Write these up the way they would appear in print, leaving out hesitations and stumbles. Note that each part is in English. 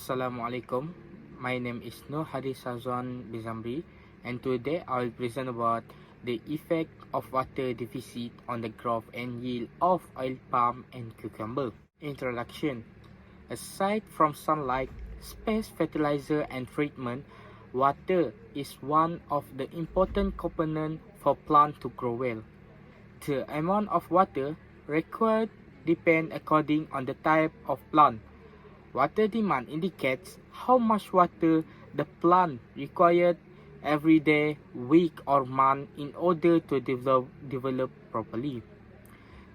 Assalamualaikum. My name is Nur Hadi Sazwan Bizamri, and today I will present about the effect of water deficit on the growth and yield of oil palm and cucumber. Introduction. Aside from sunlight, space, fertilizer, and treatment, water is one of the important components for plant to grow well. The amount of water required depends according on the type of plant. Water demand indicates how much water the plant required every day, week, or month in order to develop properly.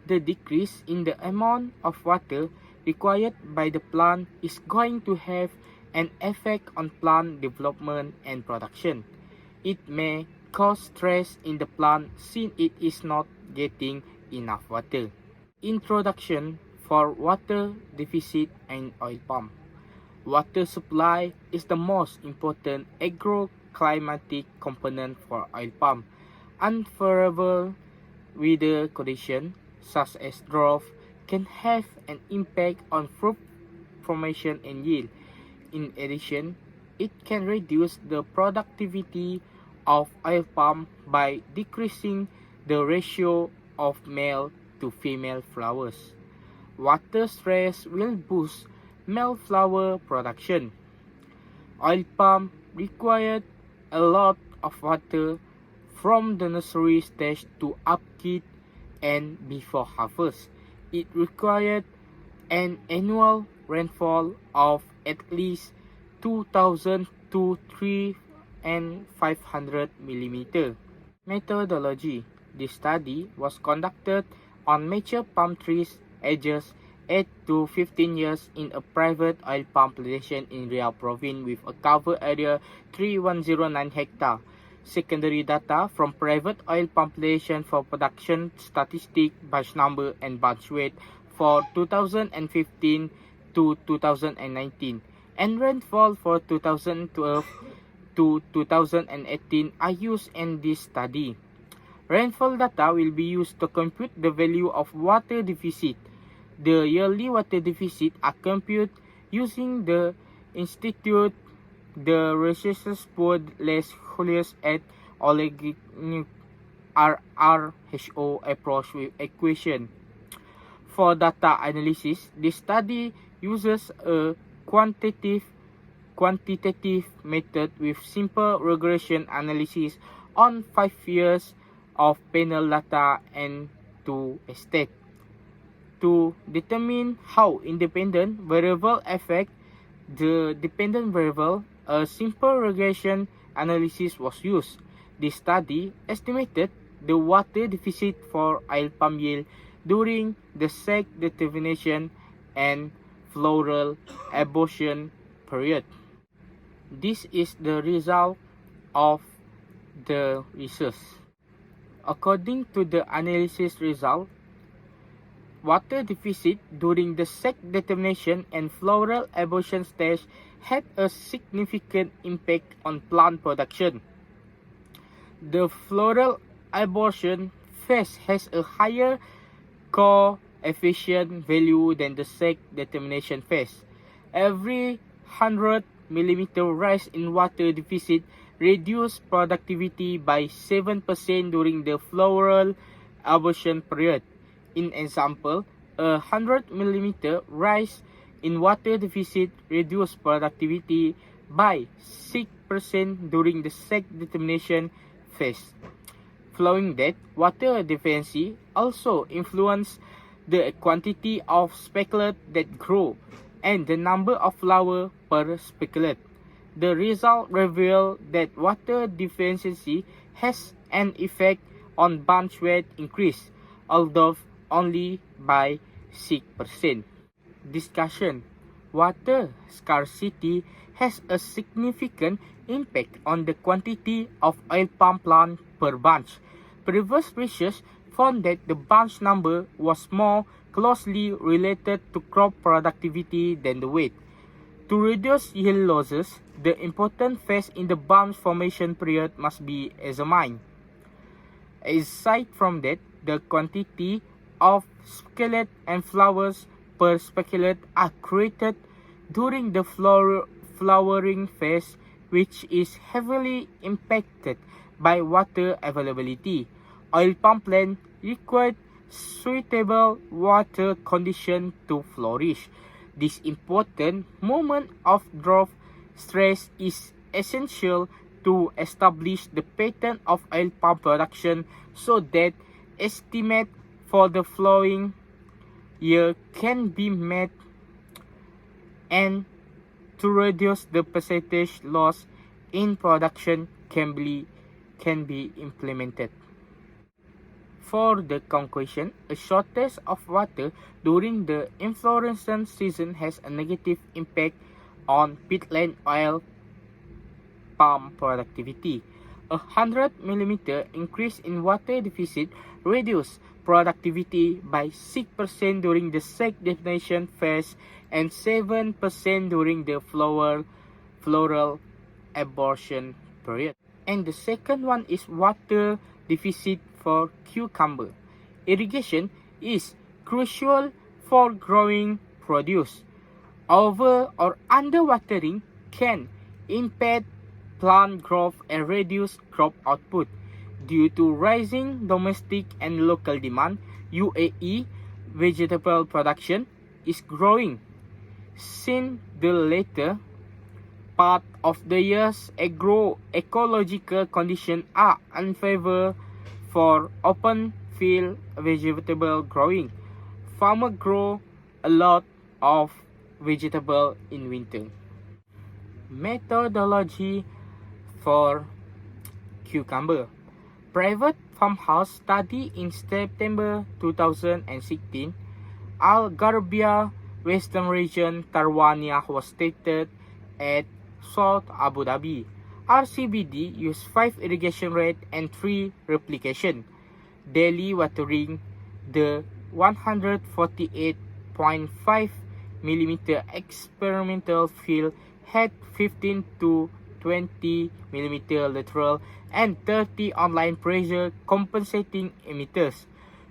The decrease in the amount of water required by the plant is going to have an effect on plant development and production. It may cause stress in the plant since it is not getting enough water. Introduction for water deficit and oil palm. Water supply is the most important agroclimatic component for oil palm. Unfavorable weather conditions such as drought can have an impact on fruit formation and yield. In addition, it can reduce the productivity of oil palm by decreasing the ratio of male to female flowers. Water stress will boost male flower production. Oil palm required a lot of water from the nursery stage to upkeep and before harvest. It required an annual rainfall of at least 2,000 to 3,500 mm. Methodology. This study was conducted on mature palm trees ages 8 to 15 years in a private oil palm plantation in Riau province with a cover area 3109 hectare. Secondary data from private oil palm plantation for production statistic, batch number, and batch weight for 2015 to 2019, and rainfall for 2012 to 2018 are used in this study. Rainfall data will be used to compute the value of water deficit. The yearly water deficit are computed using the Institute the Resources Poor Les Julius et Olegniuk RRHO approach with equation. For data analysis, this study uses a quantitative method with simple regression analysis on 5 years of panel data and to estate. To determine how independent variable affect the dependent variable, a simple regression analysis was used. This study estimated the water deficit for oil palm yield during the sec determination and floral abortion period. This is the result of the research. According to the analysis result, water deficit during the sec determination and floral abortion stage had a significant impact on plant production. The floral abortion phase has a higher coefficient value than the sec determination phase. Every 100 mm rise in water deficit reduced productivity by 7% during the floral abortion period. In example, a 100 mm rise in water deficit reduced productivity by 6% during the sec determination phase. Following that, water deficiency also influenced the quantity of speculet that grow and the number of flowers per speculet. The result revealed that water deficiency has an effect on bunch weight increase, although only by 6%. Discussion. Water scarcity has a significant impact on the quantity of oil palm plant per bunch. Previous research found that the bunch number was more closely related to crop productivity than the weight. To reduce yield losses, the important phase in the bunch formation period must be examined. Aside from that, the quantity of speculet and flowers per speculet are created during the flowering phase, which is heavily impacted by water availability. Oil palm plant required suitable water conditions to flourish. This important moment of drought stress is essential to establish the pattern of oil palm production so that estimate for the following year can be made and to reduce the percentage loss in production can be implemented. For the conclusion, a shortage of water during the inflorescence season has a negative impact on peatland oil palm productivity. A 100 mm increase in water deficit reduces productivity by 6% during the seed definition phase and 7% during the floral abortion period. And the second one is water deficit for cucumber. Irrigation is crucial for growing produce. Over or underwatering can impact plant growth and reduce crop output. Due to rising domestic and local demand, UAE vegetable production is growing. Since the later part of the year's ecological conditions are unfavorable for open field vegetable growing, farmers grow a lot of vegetable in winter. Methodology for cucumber. Private farmhouse study in September 2016, Al Gharbia Western Region Tarwania was stated at South Abu Dhabi. RCBD used 5 irrigation rate and 3 replication. Daily watering the 148.5 mm experimental field had 15 to 20 mm lateral and 30 online pressure compensating emitters.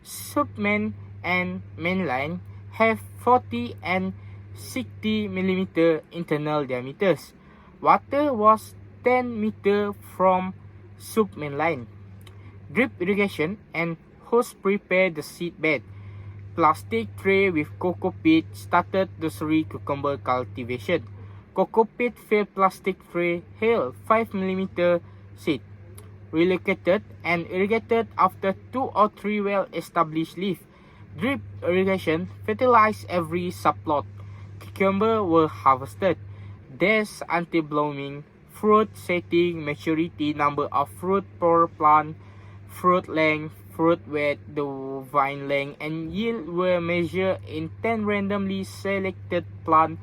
Submain and mainline have 40 and 60 mm internal diameters. Water was 10 meter from submain line. Drip irrigation and hose prepare the seed bed. Plastic tray with coco peat started nursery cucumber cultivation. Coco peat filled plastic tray held 5 mm seed. Relocated and irrigated after 2 or 3 well-established leaf. Drip irrigation fertilized every subplot. Cucumber were harvested. Days until blooming, fruit setting, maturity, number of fruit per plant, fruit length, fruit weight, the vine length, and yield were measured in 10 randomly selected plants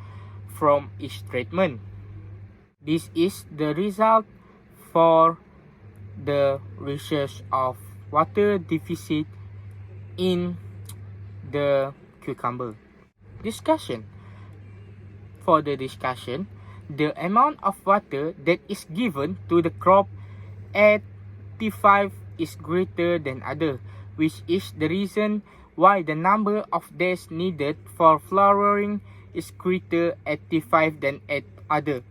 from each treatment. This is the result for the research of water deficit in the cucumber. Discussion. For the discussion, the amount of water that is given to the crop at T5 is greater than other, which is the reason why the number of days needed for flowering is greater at T5 than at other.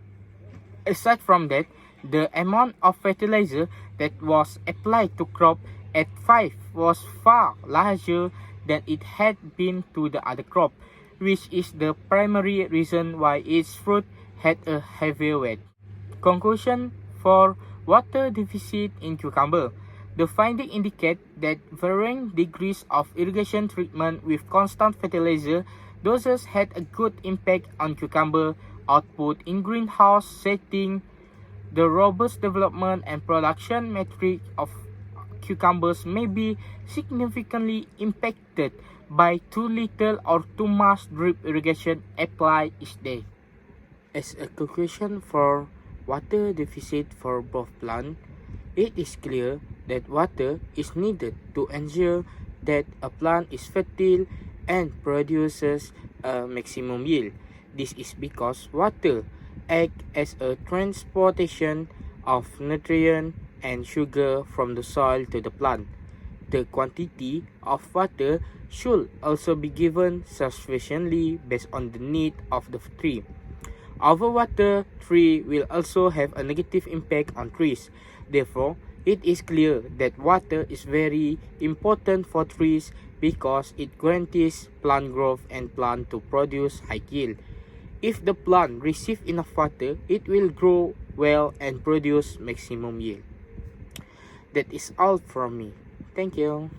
Aside from that, the amount of fertilizer that was applied to crop at 5 was far larger than it had been to the other crop, which is the primary reason why its fruit had a heavier weight. Conclusion for water deficit in cucumber. The findings indicate that varying degrees of irrigation treatment with constant fertilizer doses had a good impact on cucumber output in greenhouse setting. The robust development and production metric of cucumbers may be significantly impacted by too little or too much drip irrigation applied each day. As a conclusion for water deficit for both plants, it is clear that water is needed to ensure that a plant is fertile and produces a maximum yield. This is because water acts as a transportation of nutrient and sugar from the soil to the plant. The quantity of water should also be given sufficiently based on the need of the tree. Overwater tree will also have a negative impact on trees. Therefore, it is clear that water is very important for trees because it guarantees plant growth and plant to produce high yield. If the plant receives enough water, it will grow well and produce maximum yield. That is all from me. Thank you.